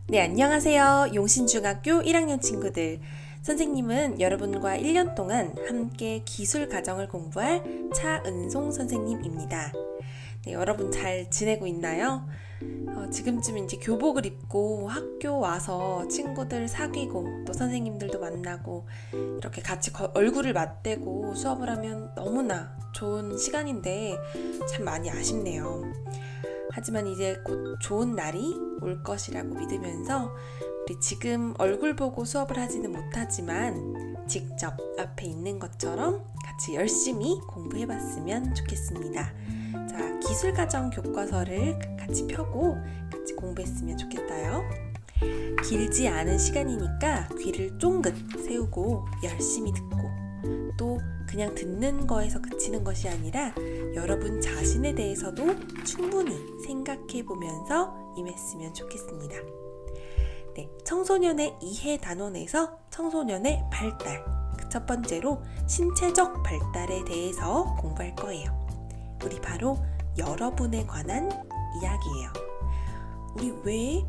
네, 안녕하세요. 용신중학교 1학년 친구들. 선생님은 여러분과 1년 동안 함께 기술 과정을 공부할 차은송 선생님입니다. 네, 여러분 잘 지내고 있나요? 지금쯤 이제 교복을 입고 학교 와서 친구들 사귀고 또 선생님들도 만나고 이렇게 같이 얼굴을 맞대고 수업을 하면 너무나 좋은 시간인데 참 많이 아쉽네요. 하지만 이제 곧 좋은 날이 올 것이라고 믿으면서 우리 지금 얼굴 보고 수업을 하지는 못하지만 직접 앞에 있는 것처럼 같이 열심히 공부해봤으면 좋겠습니다. 자, 기술과정 교과서를 같이 펴고 같이 공부했으면 좋겠어요. 길지 않은 시간이니까 귀를 쫑긋 세우고 열심히 듣고 또 그냥 듣는 거에서 그치는 것이 아니라 여러분 자신에 대해서도 충분히 생각해 보면서 임했으면 좋겠습니다. 네, 청소년의 이해 단원에서 청소년의 발달, 첫 번째로 신체적 발달에 대해서 공부할 거예요. 우리 바로 여러분에 관한 이야기예요. 우리 왜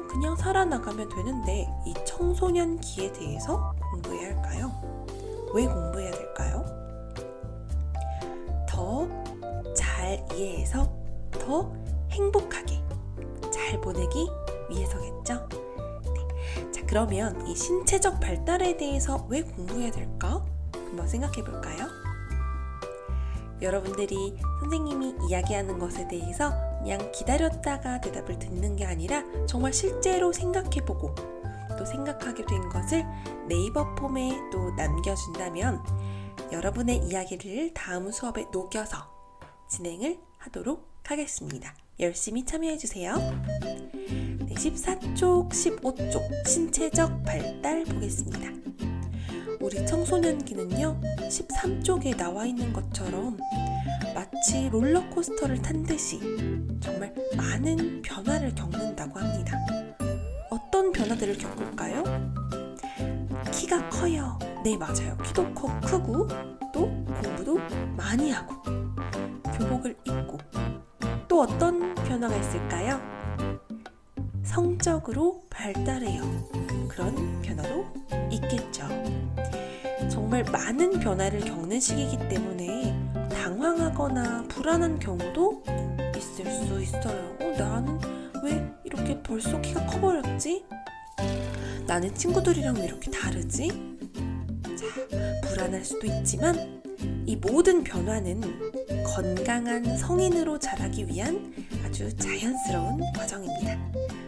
그냥 살아나가면 되는데 이 청소년기에 대해서 공부해야 할까요? 왜 공부해야 될까요? 더 잘 이해해서 더 행복하게 잘 보내기 위해서겠죠? 네. 자, 그러면 이 신체적 발달에 대해서 왜 공부해야 될까? 한번 생각해 볼까요? 여러분들이 선생님이 이야기하는 것에 대해서 그냥 기다렸다가 대답을 듣는 게 아니라 정말 실제로 생각해보고 또 생각하게 된 것을 네이버 폼에 또 남겨준다면 여러분의 이야기를 다음 수업에 녹여서 진행을 하도록 하겠습니다. 열심히 참여해주세요. 네, 14쪽, 15쪽 신체적 발달 보겠습니다. 우리 청소년기는요 13쪽에 나와 있는 것처럼 마치 롤러코스터를 탄 듯이 정말 많은 변화를 겪는다고 합니다. 어떤 변화들을 겪을까요? 키가 커요. 네, 맞아요. 키도 크고 또 공부도 많이 하고 교복을 입고 또 어떤 변화가 있을까요? 성적으로 발달해요. 그런 변화도 있겠죠. 정말 많은 변화를 겪는 시기이기 때문에 당황하거나 불안한 경우도 있을 수 있어요. 나는 왜 이렇게 벌써 키가 커버렸지? 나는 친구들이랑 왜 이렇게 다르지? 자, 불안할 수도 있지만 이 모든 변화는 건강한 성인으로 자라기 위한 아주 자연스러운 과정입니다.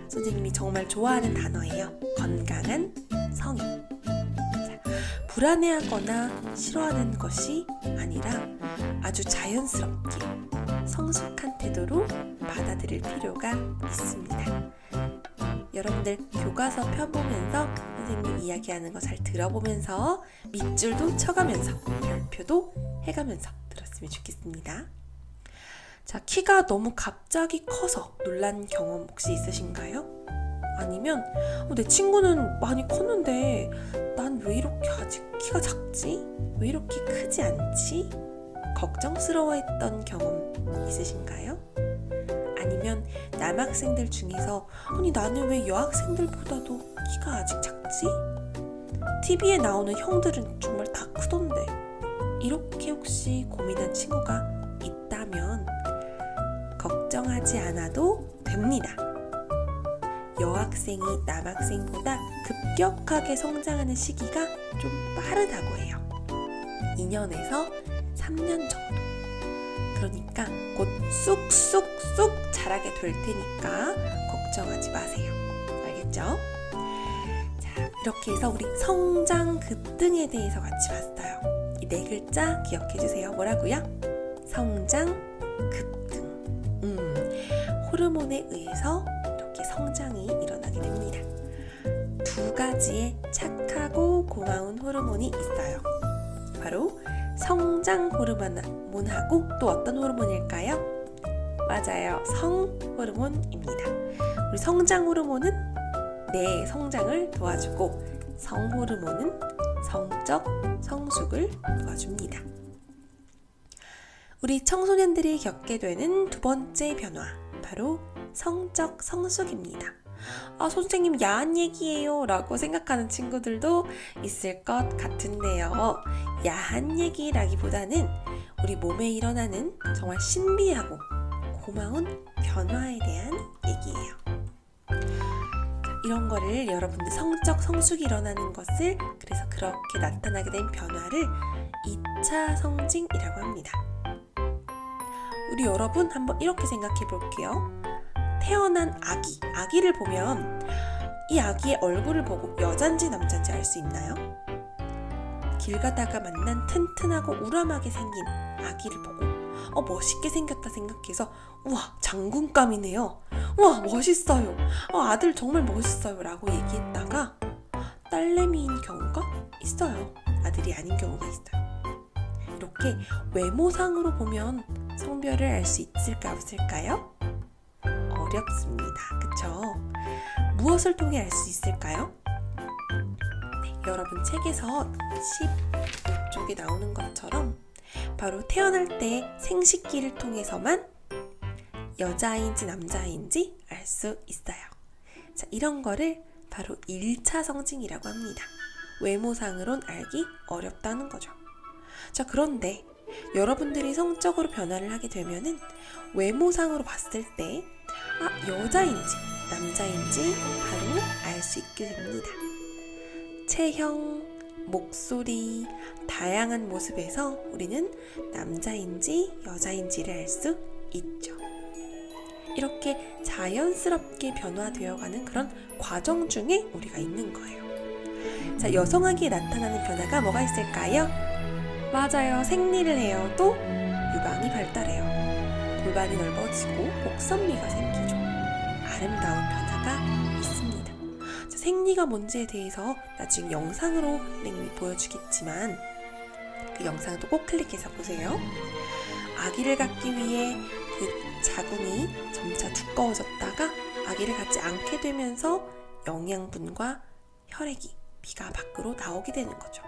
선생님이 정말 좋아하는 단어예요. 건강한 성인. 자, 불안해하거나 싫어하는 것이 아니라 아주 자연스럽게 성숙한 태도로 받아들일 필요가 있습니다. 여러분들 교과서 펴보면서 선생님이 이야기하는 거 잘 들어보면서 밑줄도 쳐가면서 별표도 해가면서 들었으면 좋겠습니다. 자, 키가 너무 갑자기 커서 놀란 경험 혹시 있으신가요? 아니면 내 친구는 많이 컸는데 난 왜 이렇게 아직 키가 작지? 왜 이렇게 크지 않지? 걱정스러워했던 경험 있으신가요? 아니면 남학생들 중에서 나는 왜 여학생들보다도 키가 아직 작지? TV에 나오는 형들은 정말 다 크던데 이렇게 혹시 고민한 친구가 있다면 걱정하지 않아도 됩니다. 여학생이 남학생보다 급격하게 성장하는 시기가 좀 빠르다고 해요. 2년에서 3년 정도. 그러니까 곧 쑥쑥쑥 자라게 될 테니까 걱정하지 마세요. 알겠죠? 자, 이렇게 해서 우리 성장 급등에 대해서 같이 봤어요. 이 네 글자 기억해 주세요. 뭐라고요? 성장 급등. 호르몬에 의해서 이렇게 성장이 일어나게 됩니다. 두 가지의 착하고 고마운 호르몬이 있어요. 바로 성장 호르몬하고 또 어떤 호르몬일까요? 맞아요. 성호르몬입니다. 우리 성장 호르몬은 내 성장을 도와주고 성호르몬은 성적 성숙을 도와줍니다. 우리 청소년들이 겪게 되는 두 번째 변화, 바로 성적 성숙입니다. 선생님 야한 얘기예요 라고 생각하는 친구들도 있을 것 같은데요. 야한 얘기라기보다는 우리 몸에 일어나는 정말 신비하고 고마운 변화에 대한 얘기예요. 이런 거를 여러분들 성적 성숙이 일어나는 것을 그래서 그렇게 나타나게 된 변화를 2차 성징이라고 합니다. 우리 여러분 한번 이렇게 생각해 볼게요. 태어난 아기를 보면 이 아기의 얼굴을 보고 여잔지 남잔지 알 수 있나요? 길 가다가 만난 튼튼하고 우람하게 생긴 아기를 보고 멋있게 생겼다 생각해서 우와 장군감이네요. 우와 멋있어요. 아들 정말 멋있어요 라고 얘기했다가 딸내미인 경우가 있어요. 아들이 아닌 경우가 있어요. 이렇게 외모상으로 보면 성별을 알 수 있을까 없을까요? 어렵습니다. 그쵸? 무엇을 통해 알 수 있을까요? 네, 여러분 책에서 15쪽에 나오는 것처럼 바로 태어날 때 생식기를 통해서만 여자아이인지 남자아이인지 알 수 있어요. 자, 이런 거를 바로 1차 성징이라고 합니다. 외모상으론 알기 어렵다는 거죠. 자, 그런데 여러분들이 성적으로 변화를 하게 되면은 외모상으로 봤을 때 여자인지 남자인지 바로 알 수 있게 됩니다. 체형, 목소리, 다양한 모습에서 우리는 남자인지 여자인지를 알 수 있죠. 이렇게 자연스럽게 변화되어가는 그런 과정 중에 우리가 있는 거예요. 자, 여성아기에 나타나는 변화가 뭐가 있을까요? 맞아요. 생리를 해요. 또 유방이 발달해요. 골반이 넓어지고 복선미가 생기죠. 아름다운 변화가 있습니다. 자, 생리가 뭔지에 대해서 나중에 영상으로 보여주겠지만 그 영상도 꼭 클릭해서 보세요. 아기를 갖기 위해 그 자궁이 점차 두꺼워졌다가 아기를 갖지 않게 되면서 영양분과 혈액이 피가 밖으로 나오게 되는 거죠.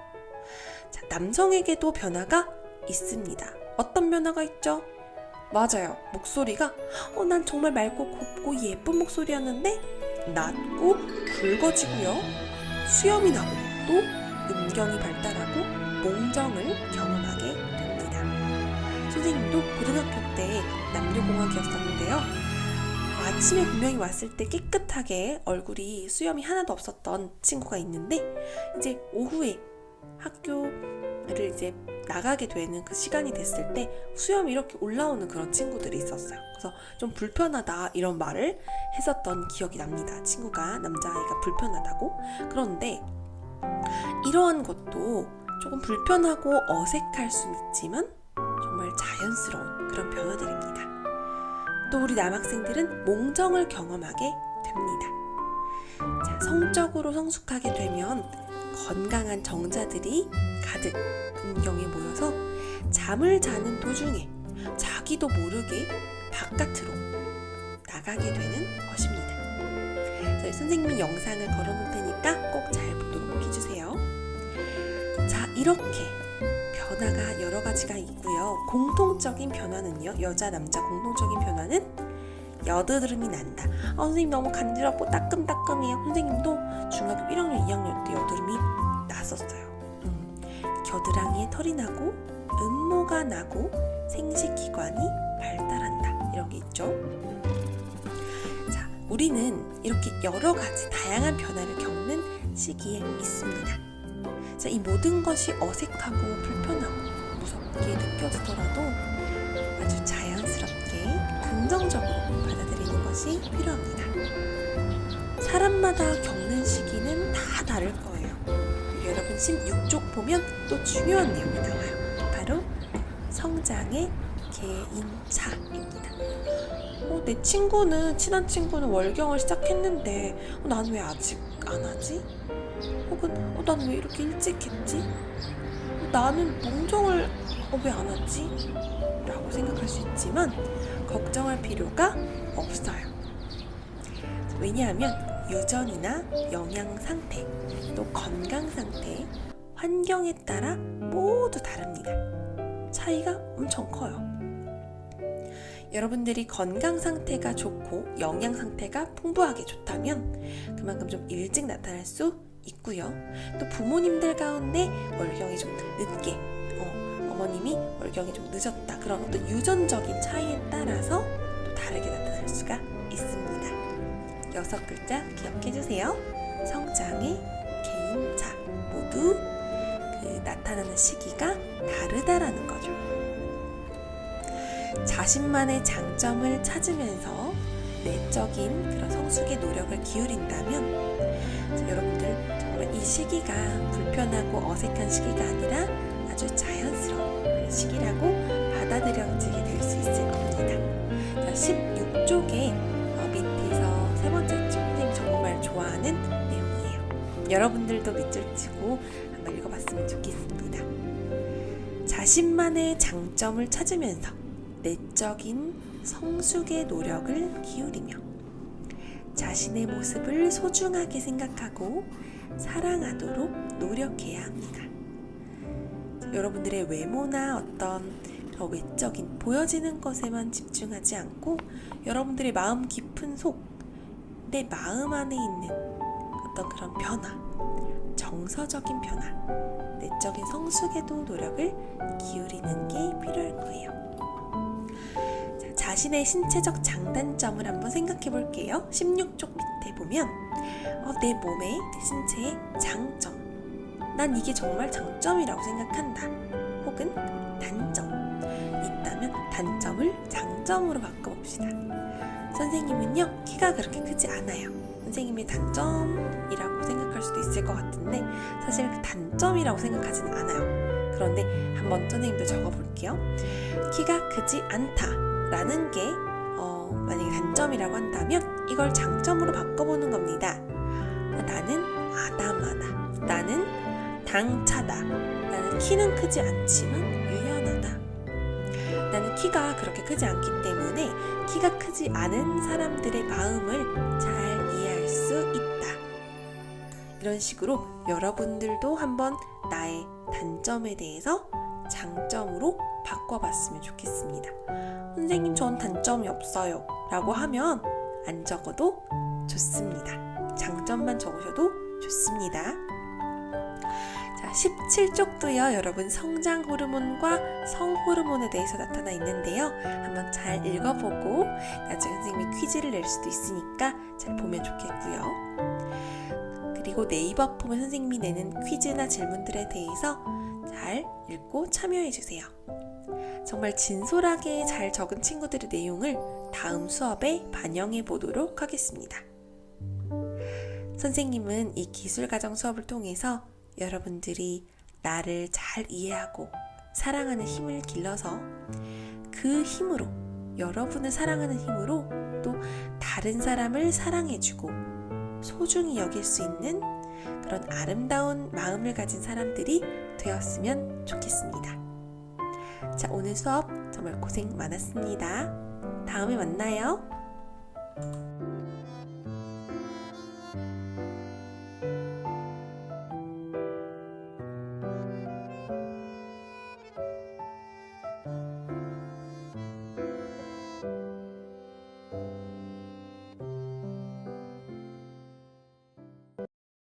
자, 남성에게도 변화가 있습니다. 어떤 변화가 있죠? 맞아요. 목소리가 난 정말 맑고 곱고 예쁜 목소리였는데 낮고 굵어지고요. 수염이 나고 또 음경이 발달하고 몽정을 경험하게 됩니다. 선생님도 고등학교 때 남녀공학이었었는데요. 아침에 분명히 왔을 때 깨끗하게 얼굴이 수염이 하나도 없었던 친구가 있는데 이제 오후에 학교를 이제 나가게 되는 그 시간이 됐을 때 수염이 이렇게 올라오는 그런 친구들이 있었어요. 그래서 좀 불편하다 이런 말을 했었던 기억이 납니다. 친구가 남자아이가 불편하다고. 그런데 이러한 것도 조금 불편하고 어색할 수는 있지만 정말 자연스러운 그런 변화들입니다. 또 우리 남학생들은 몽정을 경험하게 됩니다. 자, 성적으로 성숙하게 되면 건강한 정자들이 가득 음경에 모여서 잠을 자는 도중에 자기도 모르게 바깥으로 나가게 되는 것입니다. 저희 선생님이 영상을 걸어놓을 테니까 꼭 잘 보도록 해주세요. 자, 이렇게 변화가 여러 가지가 있고요. 공통적인 변화는요. 여자, 남자 공통적인 변화는 여드름이 난다. 선생님 너무 간지럽고 따끔따끔해요. 선생님도 중학교 1학년, 2학년 때 여드름이 났었어요. 겨드랑이에 털이 나고 음모가 나고 생식기관이 발달한다. 이런 게 있죠. 자, 우리는 이렇게 여러 가지 다양한 변화를 겪는 시기에 있습니다. 자, 이 모든 것이 어색하고 불편하고 무섭게 느껴지더라도 아주 자연스럽게 긍정적으로 받아들이는 것이 필요합니다. 사람마다 겪는 시기는 다 다를 거예요. 여러분 16쪽 보면 또 중요한 내용이 나와요. 바로 성장의 개인차입니다. 내 친한 친구는 월경을 시작했는데 난 왜 아직 안 하지? 혹은 난 왜 이렇게 일찍 했지? 나는 몽정을 왜 안 하지? 라고 생각할 수 있지만 걱정할 필요가 없어요. 왜냐하면 유전이나 영양 상태, 또 건강 상태, 환경에 따라 모두 다릅니다. 차이가 엄청 커요. 여러분들이 건강 상태가 좋고 영양 상태가 풍부하게 좋다면 그만큼 좀 일찍 나타날 수 있고요. 또 부모님들 가운데 월경이 좀 늦게, 어머님이 월경이 좀 늦었다. 그런 어떤 유전적인 차이에 따라서 또 다르게 나타날 수가 있습니다. 6글자 기억해주세요. 성장의 개인차 모두 나타나는 시기가 다르다라는 거죠. 자신만의 장점을 찾으면서 내적인 그런 성숙의 노력을 기울인다면 여러분들 정말 이 시기가 불편하고 어색한 시기가 아니라 아주 자연스러운 시기라고 받아들여지게 될 수 있을 겁니다. 자, 16쪽에 밑에서 세 번째 쪽 선생님이 정말 좋아하는 내용이에요. 여러분들도 밑줄 치고 한번 읽어봤으면 좋겠습니다. 자신만의 장점을 찾으면서 내적인 성숙의 노력을 기울이며 자신의 모습을 소중하게 생각하고 사랑하도록 노력해야 합니다. 여러분들의 외모나 어떤 외적인 보여지는 것에만 집중하지 않고 여러분들의 마음 깊은 속, 내 마음 안에 있는 어떤 그런 변화, 정서적인 변화, 내적인 성숙에도 노력을 기울이는 게 필요할 거예요. 자신의 신체적 장단점을 한번 생각해 볼게요. 16쪽 밑에 보면 내 몸의, 내 신체의 장점, 난 이게 정말 장점이라고 생각한다. 혹은 단점 있다면 단점을 장점으로 바꿔봅시다. 선생님은요, 키가 그렇게 크지 않아요. 선생님의 단점이라고 생각할 수도 있을 것 같은데 사실 단점이라고 생각하지는 않아요. 그런데 한번 선생님도 적어볼게요. 키가 크지 않다라는 게 만약에 단점이라고 한다면 이걸 장점으로 바꿔보는 겁니다. 나는 아담하다. 나는 당차다. 나는 키는 크지 않지만 유연하다. 나는 키가 그렇게 크지 않기 때문에 키가 크지 않은 사람들의 마음을 잘 이해할 수 있다. 이런 식으로 여러분들도 한번 나의 단점에 대해서 장점으로 바꿔봤으면 좋겠습니다. 선생님, 전 단점이 없어요 라고 하면 안 적어도 좋습니다. 장점만 적으셔도 좋습니다. 자, 17쪽도요, 여러분 성장 호르몬과 성 호르몬에 대해서 나타나 있는데요. 한번 잘 읽어보고 나중에 선생님이 퀴즈를 낼 수도 있으니까 잘 보면 좋겠고요. 그리고 네이버 폼에 선생님이 내는 퀴즈나 질문들에 대해서 잘 읽고 참여해주세요. 정말 진솔하게 잘 적은 친구들의 내용을 다음 수업에 반영해 보도록 하겠습니다. 선생님은 이 기술가정 수업을 통해서 여러분들이 나를 잘 이해하고 사랑하는 힘을 길러서 그 힘으로, 여러분을 사랑하는 힘으로 또 다른 사람을 사랑해주고 소중히 여길 수 있는 그런 아름다운 마음을 가진 사람들이 되었으면 좋겠습니다. 자, 오늘 수업 정말 고생 많았습니다. 다음에 만나요.